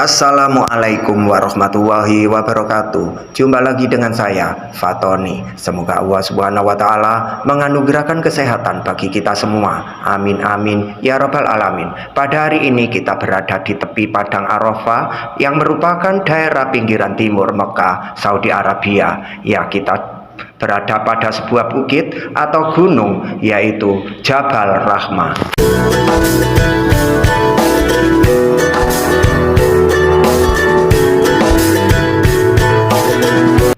Assalamualaikum warahmatullahi wabarakatuh. Jumpa lagi dengan saya, Fatoni. Semoga Allah Subhanahu wa Ta'ala menganugerahkan kesehatan bagi kita semua. Amin amin ya Rabbal alamin. Pada hari ini kita berada di tepi Padang Arafah yang merupakan daerah pinggiran timur Mekah, Saudi Arabia. Ya, kita berada pada sebuah bukit atau gunung, yaitu Jabal Rahmah.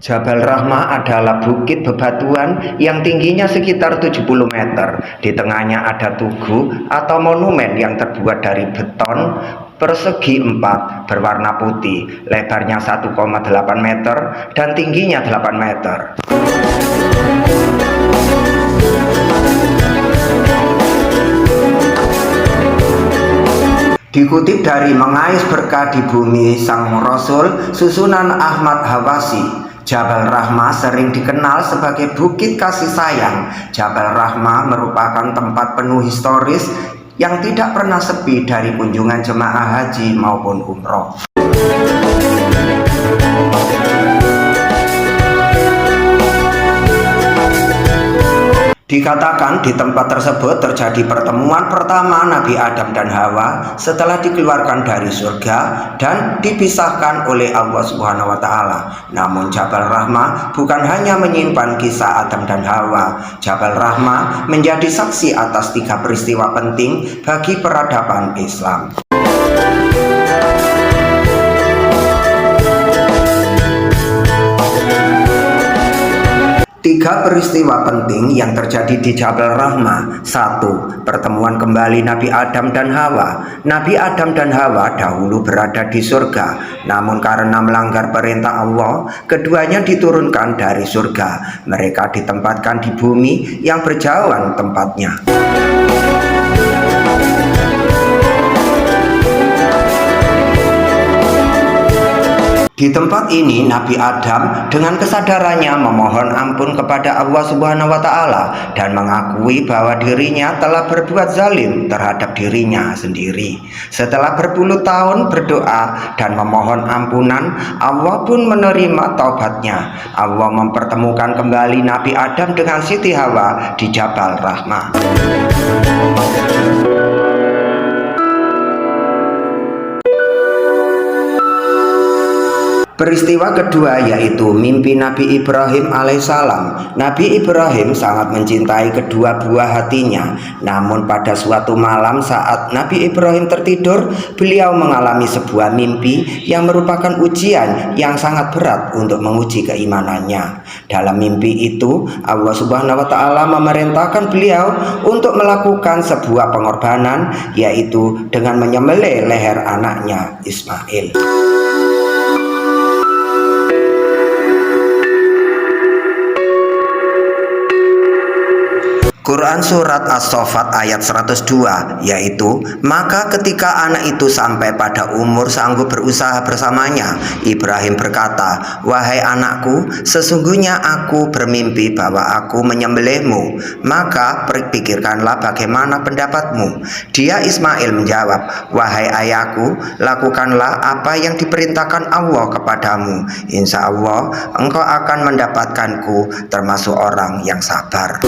Jabal Rahmah adalah bukit bebatuan yang tingginya sekitar 70 meter. Di tengahnya ada tugu atau monumen yang terbuat dari beton persegi 4 berwarna putih, lebarnya 1,8 meter dan tingginya 8 meter. Dikutip dari Mengais Berkah di Bumi Sang Rasul susunan Ahmad Hawasi, Jabal Rahmah sering dikenal sebagai Bukit Kasih Sayang. Jabal Rahmah merupakan tempat penuh historis yang tidak pernah sepi dari kunjungan jemaah haji maupun umroh. Dikatakan di tempat tersebut terjadi pertemuan pertama Nabi Adam dan Hawa setelah dikeluarkan dari surga dan dipisahkan oleh Allah Subhanahu wa Ta'ala. Namun Jabal Rahmah bukan hanya menyimpan kisah Adam dan Hawa. Jabal Rahmah menjadi saksi atas 3 peristiwa penting bagi peradaban Islam. 3 peristiwa penting yang terjadi di Jabal Rahmah. 1. Pertemuan kembali Nabi Adam dan Hawa. Nabi Adam dan Hawa dahulu berada di surga, namun karena melanggar perintah Allah, keduanya diturunkan dari surga. Mereka ditempatkan di bumi yang berjauhan tempatnya. Di tempat ini Nabi Adam dengan kesadarannya memohon ampun kepada Allah Subhanahu wa Ta'ala dan mengakui bahwa dirinya telah berbuat zalim terhadap dirinya sendiri. Setelah berpuluh tahun berdoa dan memohon ampunan, Allah pun menerima taubatnya. Allah mempertemukan kembali Nabi Adam dengan Siti Hawa di Jabal Rahmah. Peristiwa kedua yaitu mimpi Nabi Ibrahim alaihissalam. Nabi Ibrahim sangat mencintai kedua buah hatinya. Namun pada suatu malam saat Nabi Ibrahim tertidur, beliau mengalami sebuah mimpi yang merupakan ujian yang sangat berat untuk menguji keimanannya. Dalam mimpi itu, Allah Subhanahu wa Ta'ala memerintahkan beliau untuk melakukan sebuah pengorbanan, yaitu dengan menyembelih leher anaknya Ismail. Quran Surat As-Saffat ayat 102, yaitu, maka ketika anak itu sampai pada umur sanggup berusaha bersamanya, Ibrahim berkata, wahai anakku, sesungguhnya aku bermimpi bahwa aku menyembelihmu, maka pikirkanlah bagaimana pendapatmu. Dia Ismail menjawab, wahai ayahku, lakukanlah apa yang diperintahkan Allah kepadamu. Insya Allah engkau akan mendapatkanku termasuk orang yang sabar.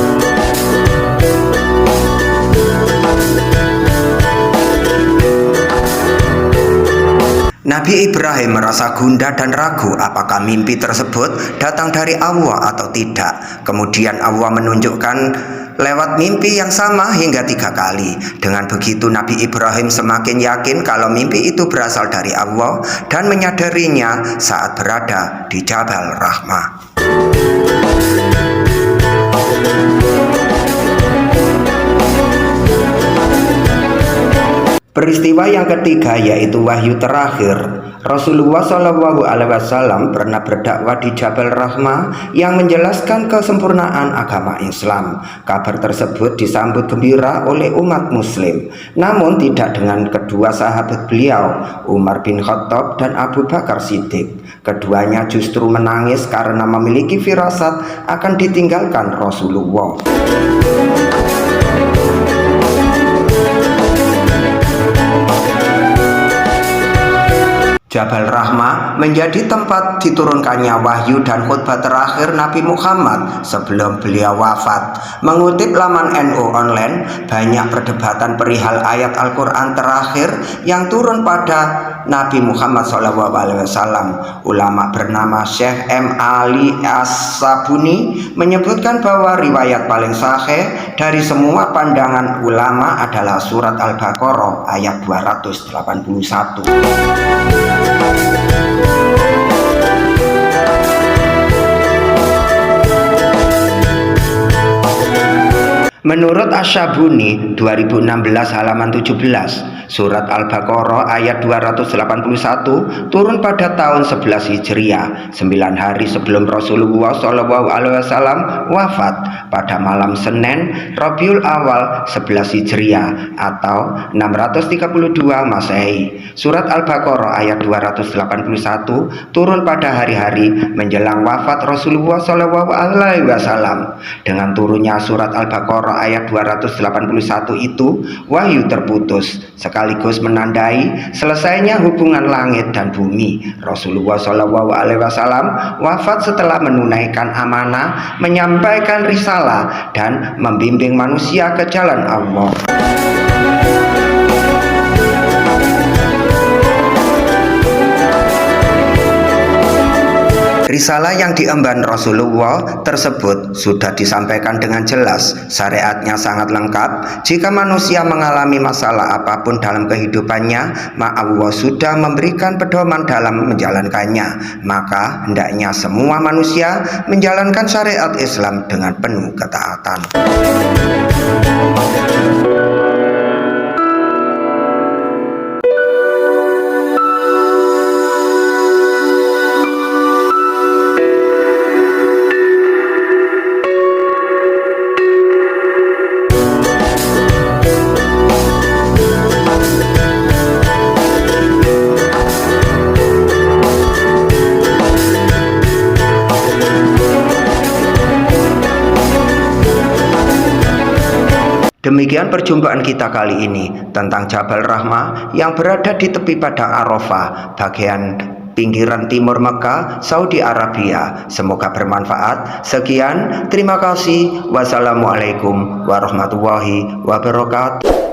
Nabi Ibrahim merasa gundah dan ragu apakah mimpi tersebut datang dari Allah atau tidak. Kemudian Allah menunjukkan lewat mimpi yang sama hingga 3 kali. Dengan begitu Nabi Ibrahim semakin yakin kalau mimpi itu berasal dari Allah dan menyadarinya saat berada di Jabal Rahmah. Peristiwa yang ketiga yaitu wahyu terakhir. Rasulullah Shallallahu Alaihi Wasallam pernah berdakwah di Jabal Rahmah yang menjelaskan kesempurnaan agama Islam. Kabar tersebut disambut gembira oleh umat Muslim, namun tidak dengan kedua sahabat beliau, Umar bin Khattab dan Abu Bakar Siddiq. Keduanya justru menangis karena memiliki firasat akan ditinggalkan Rasulullah. Jabal Rahmah menjadi tempat diturunkannya wahyu dan khutbah terakhir Nabi Muhammad sebelum beliau wafat. Mengutip laman NU Online, banyak perdebatan perihal ayat Al-Quran terakhir yang turun pada Nabi Muhammad SAW. Ulama bernama Syekh M. Ali As-Sabuni menyebutkan bahwa riwayat paling sahih dari semua pandangan ulama adalah surat Al-Baqarah ayat 281. Menurut Asy-Syabuni 2016 halaman 17, surat Al-Baqarah ayat 281 turun pada tahun 11 Hijriah, 9 hari sebelum Rasulullah SAW wafat pada malam Senin Rabiul Awal 11 Hijriah atau 632 Masehi. Surat Al-Baqarah ayat 281 turun pada hari-hari menjelang wafat Rasulullah SAW. Dengan turunnya surat Al-Baqarah ayat 281 itu, wahyu terputus, sekaligus menandai selesainya hubungan langit dan bumi. Rasulullah SAW wafat setelah menunaikan amanah, menyampaikan risalah, dan membimbing manusia ke jalan Allah. Risalah yang diemban Rasulullah tersebut sudah disampaikan dengan jelas. Syariatnya sangat lengkap. Jika manusia mengalami masalah apapun dalam kehidupannya, Allah sudah memberikan pedoman dalam menjalankannya. Maka hendaknya semua manusia menjalankan syariat Islam dengan penuh ketaatan. Demikian perjumpaan kita kali ini tentang Jabal Rahmah yang berada di tepi padang Arafah, bagian pinggiran timur Mekah, Saudi Arabia. Semoga bermanfaat. Sekian, terima kasih. Wassalamualaikum warahmatullahi wabarakatuh.